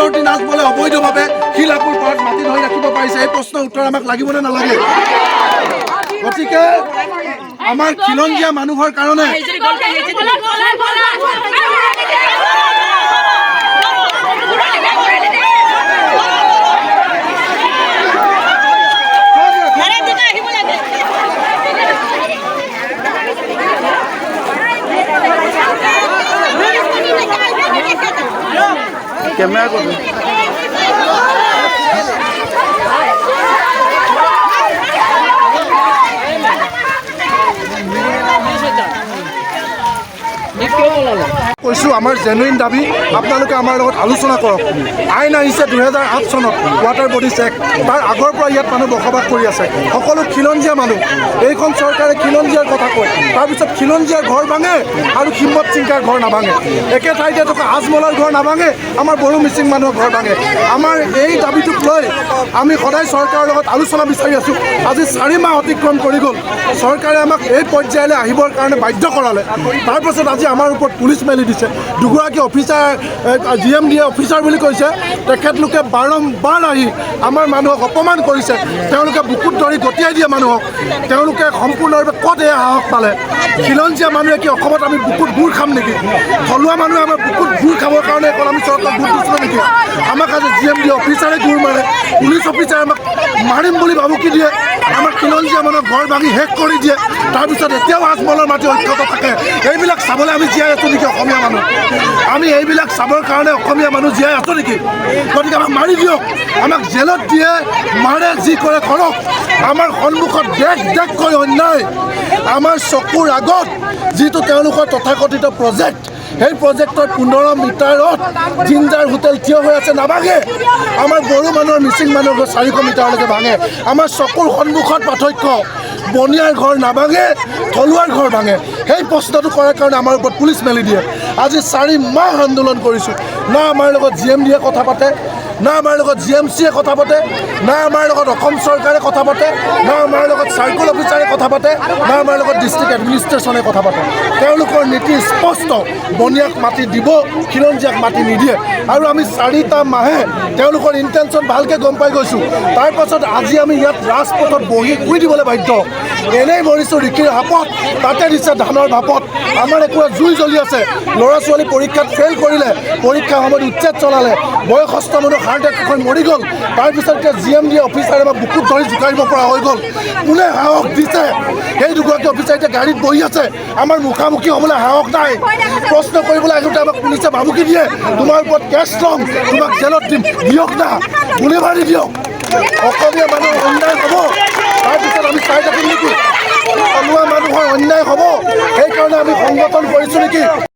পৰৱৰ্তী নাচ বলে অবৈধভাৱে শিলাপুৰ পাৰত মাটি ধৰি ৰাখিব পাৰিছে এই প্ৰশ্নৰ উত্তৰ আমাক লাগিবনে নালাগে গতিকে আমাৰ খিলঞ্জীয়া মানুহৰ কাৰণে कैमरा को কৈছোঁ আমাৰ জেনুইন দাবী আপোনালোকে আমাৰ লগত আলোচনা কৰক আইন আহিছে 2008 চনত ৱাটাৰ বডিজ এক্ট তাৰ আগৰ পৰা ইয়াত মানুহ বসবাস কৰি আছে সকলো খিলঞ্জীয়া মানুহ এইখন চৰকাৰে খিলঞ্জীয়াৰ কথা কয় তাৰপিছত খিলঞ্জীয়াৰ ঘৰ ভাঙে আৰু হিম্মত চিংকাৰ ঘৰ নাভাঙে একে ঠাইতে থকা আজমলাৰ ঘৰ নাভাঙে আমাৰ বড়ো মিচিং মানুহৰ ঘৰ ভাঙে আমাৰ এই দাবীটোক লৈ আমি সদায় চৰকাৰৰ লগত আলোচনা বিচাৰি আছোঁ আজি 4 মাহ অতিক্ৰম কৰি গ'ল চৰকাৰে আমাক এই পৰ্যায়লৈ আহিবৰ কাৰণে বাধ্য কৰালে তাৰপাছত আজি আমাৰ ওপৰত পুলিচ মেলি দিছে দুগৰাকী অফিচাৰ GMDA অফিচাৰ বুলি কৈছে তেখেতলোকে বাৰম্বাৰ আহি আমাৰ মানুহক অপমান কৰিছে তেওঁলোকে বুকুত ধৰি গতিয়াই দিয়ে মানুহক তেওঁলোকে সম্পূৰ্ণৰূপে ক'ত এই সাহস পালে খিলঞ্জীয়া মানুহে কি অসমত আমি বুকুত গুৰ খাম নেকি থলুৱা মানুহে আমাৰ বুকুত গুৰ খাবৰ কাৰণে অকল আমি চৰকাৰক ভোট দিছিলোঁ নেকি আমাক আজি GMDA অফিচাৰে গুৰ মাৰে পুলিচ অফিচাৰে আমাক মাৰিম বুলি ভাবুকি দিয়ে আমাৰ খিলঞ্জীয়া মানুহক ঘৰ ভাঙি শেষ কৰি দিয়ে তাৰপিছত এতিয়াও আজমলৰ মাটি অক্ষত থাকে এইবিলাক চাবলৈ আমি জীয়াই আছোঁ নেকি অসমীয়া মানুহ আমি এইবিলাক চাবৰ কাৰণে অসমীয়া মানুহ জীয়াই আছোঁ নেকি গতিকে আমাক মাৰি দিয়ক আমাক জেলত দিয়ে মাৰে যি কৰে কৰক আমাৰ সন্মুখত দেশকৈ অন্যায় আমাৰ চকুৰ আগত যিটো তেওঁলোকৰ তথাকথিত প্ৰজেক্ট সেই প্ৰজেক্টৰ 15 মিটাৰত জিঞ্জাৰ হোটেল থিয় হৈ আছে নাভাঙে আমাৰ বড়ো মানুহৰ মিচিং মানুহৰ 400 মিটাৰলৈকে ভাঙে আমাৰ চকুৰ সন্মুখত পাৰ্থক্য বনিয়াৰ ঘৰ নাভাঙে থলুৱাৰ ঘৰ ভাঙে সেই প্ৰশ্নটো কৰাৰ কাৰণে আমাৰ ওপৰত পুলিচ মেলি দিয়ে আজি 4 মাহ আন্দোলন কৰিছোঁ না আমাৰ লগত GMDA কথা পাতে না আমাৰ লগত GMCয়ে কথা পাতে না আমাৰ লগত অসম চৰকাৰে কথা পাতে না আমাৰ লগত চাৰ্কল অফিচাৰে কথা পাতে না আমাৰ লগত ডিষ্ট্ৰিক্ট এডমিনিষ্ট্ৰেশ্যনে কথা পাতে তেওঁলোকৰ নীতি স্পষ্ট বনিয়াক মাটি দিব খিলঞ্জীয়াক মাটি নিদিয়ে আৰু আমি 4টা মাহে তেওঁলোকৰ ইণ্টেনশ্যন ভালকৈ গম পাই গৈছোঁ তাৰপাছত আজি আমি ইয়াত ৰাজপথত বহি শুই দিবলৈ বাধ্য এনেই মৰিছোঁ ৰিকিৰ হাপত তাতে দিছে ধানৰ ভাপত আমাৰ একোৱা জুই জ্বলি আছে ল'ৰা ছোৱালী পৰীক্ষাত ফেইল কৰিলে পৰীক্ষা সময়ত উচ্ছেদ চলালে বয়সস্থ মানুহ হাৰ্ট এটেক মৰি গ'ল তাৰপিছত এতিয়া GMDA অফিচাৰে আমাক বুকুত ধৰি জোকাৰিব পৰা হৈ গ'ল কোনে সাহস দিছে সেই দুগৰাকী অফিচাৰ এতিয়া গাড়ীত বহি আছে আমাৰ মুখামুখি হ'বলৈ সাহস নাই প্ৰশ্ন কৰিবলৈ আহোঁতে আমাক পুলিচে ভাবুকি দিয়ে তোমাৰ ওপৰত কেছ ল'ম তোমাক জেলত দিম দিয়ক না গুলি মাৰি দিয়ক অসমীয়া মানুহৰ অন্যায় হ'ব তাৰপিছত আমি চাই থাকিম নেকি থলুৱা মানুহৰ অন্যায় হ'ব সেইকাৰণে আমি সংগঠন কৰিছোঁ নেকি